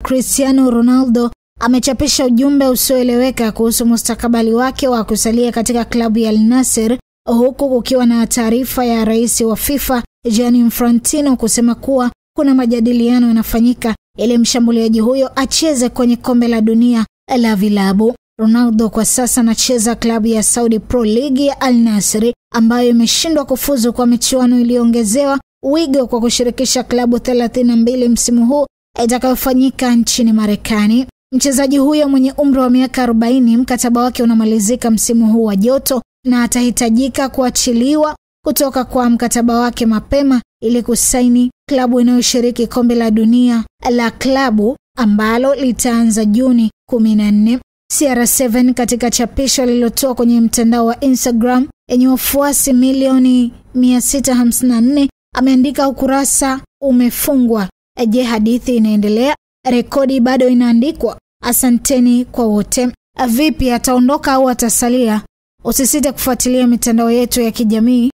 Cristiano Ronaldo amechapisha ujumbe usioeleweka kuhusu mustakabali wake wa kusalia katika klabu ya Al Nassr, huku kukiwa na taarifa ya rais wa FIFA Gianni Infantino kusema kuwa kuna majadiliano yanafanyika ili mshambuliaji huyo acheze kwenye kombe la dunia la vilabu. Ronaldo kwa sasa anacheza klabu ya Saudi Pro League ya Al Nassr ambayo imeshindwa kufuzu kwa michuano iliyoongezewa wigo kwa kushirikisha klabu 32 msimu huu itakayofanyika nchini Marekani. Mchezaji huyo mwenye umri wa miaka 40, mkataba wake unamalizika msimu huu wa joto na atahitajika kuachiliwa kutoka kwa mkataba wake mapema ili kusaini klabu inayoshiriki kombe la dunia la klabu ambalo litaanza Juni 14. CR7 katika chapisho lililotoa kwenye mtandao wa Instagram yenye wafuasi milioni 654 ameandika, ukurasa umefungwa. Je, hadithi inaendelea? Rekodi bado inaandikwa. Asanteni kwa wote. Vipi, ataondoka au atasalia? Usisite kufuatilia mitandao yetu ya kijamii